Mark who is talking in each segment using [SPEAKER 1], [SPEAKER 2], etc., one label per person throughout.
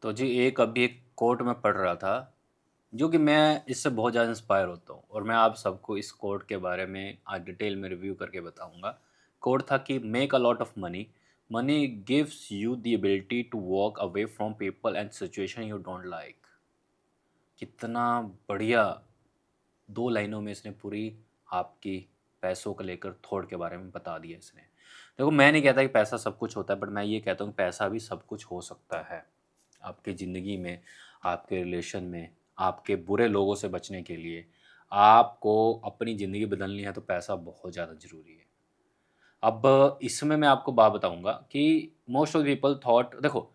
[SPEAKER 1] तो जी एक अभी एक कोट में पढ़ रहा था, जो कि मैं इससे बहुत ज़्यादा इंस्पायर होता हूँ और मैं आप सबको इस कोट के बारे में आज डिटेल में रिव्यू करके बताऊँगा। कोट था कि make a lot of money, money gives you the ability to walk away from people and situation you don't like. कितना बढ़िया 2 लाइनों में इसने पूरी आपकी पैसों को लेकर थॉट के बारे में बता दिया इसने। देखो मैं नहीं कहता कि पैसा सब कुछ होता है, बट मैं ये कहता हूँ कि पैसा भी सब कुछ हो सकता है। आपकी ज़िंदगी में, आपके रिलेशन में, आपके बुरे लोगों से बचने के लिए, आपको अपनी ज़िंदगी बदलनी है तो पैसा बहुत ज़्यादा ज़रूरी है। अब इसमें मैं आपको बात बताऊँगा कि मोस्ट ऑफ पीपल थॉट देखो,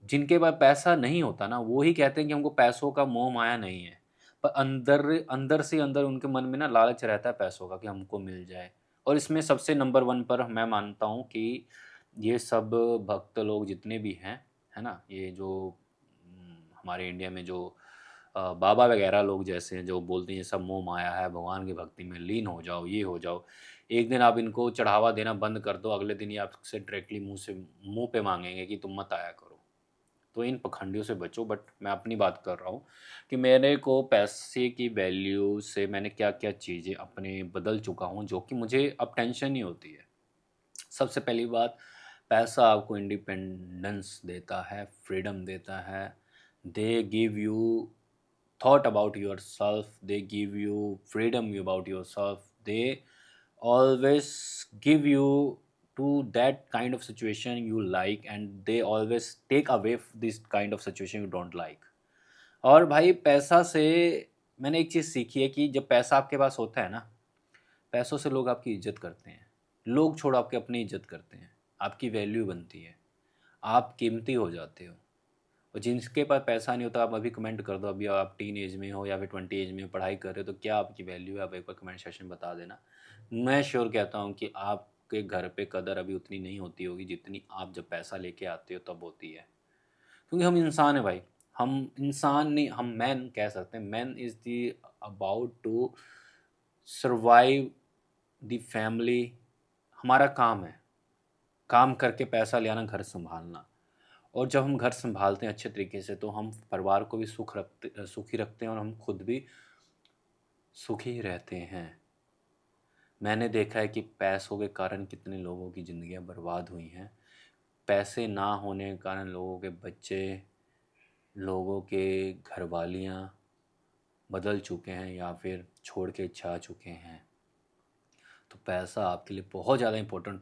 [SPEAKER 1] जिनके पास पैसा नहीं होता ना, वो ही कहते हैं कि हमको पैसों का मोह-माया नहीं है। पर अंदर अंदर से अंदर उनके मन में ना लालच रहता है पैसों का कि हमको मिल जाए। और इसमें सबसे नंबर 1 पर मैं मानता हूँ कि ये सब भक्त लोग जितने भी हैं, है ना? ये जो हमारे इंडिया में जो बाबा वगैरह लोग जैसे हैं जो बोलते हैं ये सब मोह-माया है, भगवान की भक्ति में लीन हो जाओ, ये हो जाओ। एक दिन आप इनको चढ़ावा देना बंद कर दो, अगले दिन ये आपसे डायरेक्टली मुँह पे माँगेंगे कि तुम मत आया करो। तो इन पखंडियों से बचो। बट मैं अपनी बात कर रहा हूँ कि मेरे को पैसे की वैल्यू से मैंने क्या-क्या चीज़ें अपने बदल चुका हूँ, जो कि मुझे अब टेंशन नहीं होती है। सबसे पहली बात, पैसा आपको इंडिपेंडेंस देता है, फ्रीडम देता है। They give you thought about yourself, they give you freedom about yourself, they always give you to that kind of situation you like, and they always take away this kind of situation you don't like। और भाई पैसा से मैंने एक चीज़ सीखी है कि जब पैसा आपके पास होता है ना, पैसों से लोग आपकी इज्जत करते हैं। लोग छोड़ो आपकी अपनी इज्जत करते हैं, आपकी वैल्यू बनती है, आप कीमती हो जाते हो। और जिनके पास पैसा नहीं होता, आप अभी कमेंट कर दो, अभी आप टीन एज में हो या फिर 20 एज में हो, पढ़ाई कर रहे हो, तो क्या आपकी वैल्यू है, आप एक बार कमेंट सेक्शन में बता देना। मैं श्योर कहता हूँ कि आपके घर पे कदर अभी उतनी नहीं होती होगी जितनी आप जब पैसा लेके आते हो तब होती है। क्योंकि हम इंसान हैं भाई, हम इंसान नहीं, हम मैन कह सकते हैं। Man is the about to survive the family. हमारा काम है, काम करके पैसा ले आना, घर सँभालना। और जब हम घर सँभालते हैं अच्छे तरीके से तो हम परिवार को भी सुखी रखते हैं और हम खुद भी सुखी रहते हैं। मैंने देखा है कि पैसों के कारण कितने लोगों की ज़िंदगियाँ बर्बाद हुई हैं। पैसे ना होने के कारण लोगों के बच्चे, लोगों के घरवालियाँ बदल चुके हैं या फिर छोड़ के जा चुके हैं। तो पैसा आपके लिए बहुत ज़्यादा इम्पोर्टेंट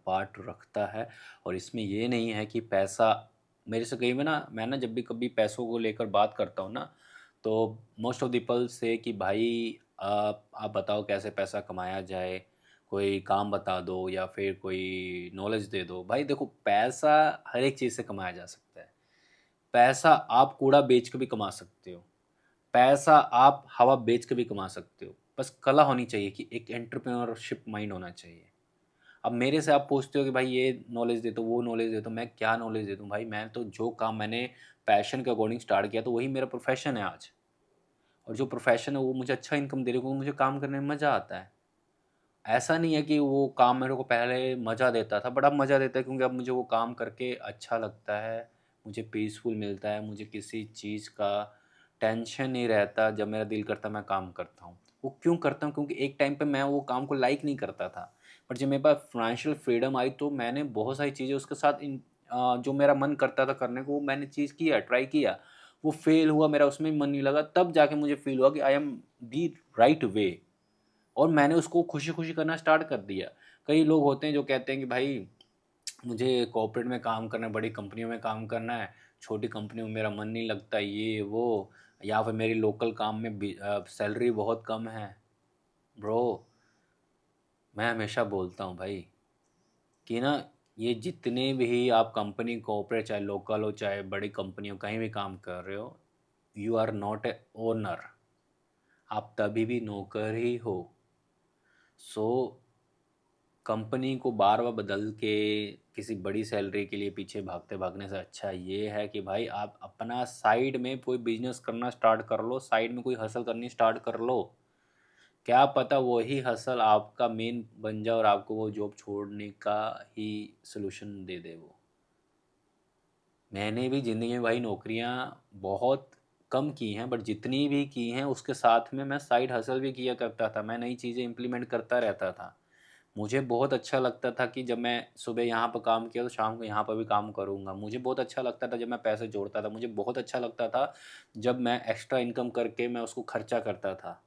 [SPEAKER 1] पार्ट रखता है। और इसमें ये नहीं है कि पैसा मेरे से कई में ना, मैं ना जब भी कभी पैसों को लेकर बात करता हूँ ना, तो मोस्ट ऑफ पीपल से कि भाई आप बताओ कैसे पैसा कमाया जाए, कोई काम बता दो या फिर कोई नॉलेज दे दो। भाई देखो, पैसा हर एक चीज़ से कमाया जा सकता है। पैसा आप कूड़ा बेच के भी कमा सकते हो, पैसा आप हवा बेच के भी कमा सकते हो। बस कला होनी चाहिए कि एक एंटरप्रेन्योरशिप माइंड होना चाहिए। अब मेरे से आप पूछते हो कि भाई ये नॉलेज दे दो, वो नॉलेज दे दो, मैं क्या नॉलेज दे दूँ भाई? मैं तो जो काम मैंने पैशन के अकॉर्डिंग स्टार्ट किया तो वही मेरा प्रोफ़ेशन है आज। और जो प्रोफ़ेशन है वो मुझे अच्छा इनकम दे रही है क्योंकि मुझे काम करने में मज़ा आता है। ऐसा नहीं है कि वो काम मेरे को पहले मज़ा देता था, बट अब मज़ा देता है क्योंकि अब मुझे वो काम करके अच्छा लगता है, मुझे पीसफुल मिलता है, मुझे किसी चीज़ का टेंशन नहीं रहता। जब मेरा दिल करता है मैं काम करता हूँ। वो क्यों करता हूँ? क्योंकि एक टाइम पे मैं वो काम को लाइक नहीं करता था, बट जब मेरे पास फाइनेंशियल फ्रीडम आई तो मैंने बहुत सारी चीज़ें उसके साथ जो मेरा मन करता था करने को, वो मैंने चीज़ किया, ट्राई किया। वो फेल हुआ, मेरा उसमें मन नहीं लगा, तब जाके मुझे फ़ील हुआ कि I am the right way. और मैंने उसको खुशी-खुशी करना स्टार्ट कर दिया। कई लोग होते हैं जो कहते हैं कि भाई मुझे कॉर्पोरेट में काम करना है, बड़ी कंपनियों में काम करना है, छोटी कंपनियों में मेरा मन नहीं लगता, ये वो, या फिर मेरी लोकल काम में सैलरी बहुत कम है। ब्रो, मैं हमेशा बोलता हूँ भाई कि ना, ये जितने भी आप कंपनी कॉर्पोरेट चाहे लोकल हो चाहे बड़ी कंपनी हो, कहीं भी काम कर रहे हो, you are not a owner. आप तभी भी नौकर ही हो। सो कंपनी को बार बार बदल के किसी बड़ी सैलरी के लिए पीछे भागते भागने से अच्छा ये है कि भाई आप अपना साइड में कोई बिजनेस करना स्टार्ट कर लो, साइड में कोई हसल करनी स्टार्ट कर लो। क्या पता वही हसल आपका मेन बन जाए और आपको वो जॉब छोड़ने का ही सोल्यूशन दे दे वो। मैंने भी ज़िंदगी में भाई नौकरियाँ बहुत कम की हैं, बट जितनी भी की हैं उसके साथ में मैं साइड हसल भी किया करता था, मैं नई चीज़ें इम्प्लीमेंट करता रहता था। मुझे बहुत अच्छा लगता था कि जब मैं सुबह यहाँ पर काम किया तो शाम को यहाँ पर भी काम करूँगा। मुझे बहुत अच्छा लगता था जब मैं पैसे जोड़ता था, मुझे बहुत अच्छा लगता था जब मैं एक्स्ट्रा इनकम करके मैं उसको खर्चा करता था।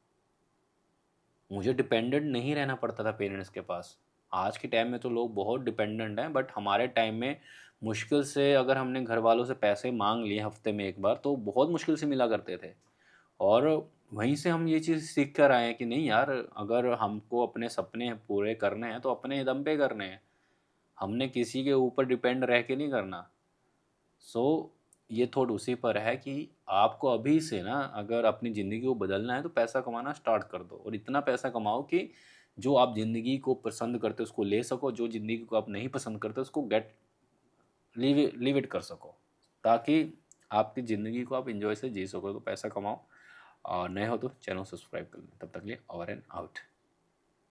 [SPEAKER 1] मुझे डिपेंडेंट नहीं रहना पड़ता था पेरेंट्स के पास। आज के टाइम में तो लोग बहुत डिपेंडेंट हैं, बट हमारे टाइम में मुश्किल से अगर हमने घर वालों से पैसे मांग लिए हफ्ते में एक बार तो बहुत मुश्किल से मिला करते थे। और वहीं से हम ये चीज़ सीख कर आए हैं कि नहीं यार, अगर हमको अपने सपने पूरे करने हैं तो अपने दम पे करने हैं, हमने किसी के ऊपर डिपेंड रह के नहीं करना। सो ये थॉट उसी पर है कि आपको अभी से ना अगर अपनी ज़िंदगी को बदलना है तो पैसा कमाना स्टार्ट कर दो, और इतना पैसा कमाओ कि जो आप ज़िंदगी को पसंद करते हो उसको ले सको, जो ज़िंदगी को आप नहीं पसंद करते उसको लीव इट कर सको, ताकि आपकी ज़िंदगी को आप इंजॉय से जी सको। तो पैसा कमाओ, और नए हो तो चैनल सब्सक्राइब कर लें। तब तक लिए ओवर एंड आउट।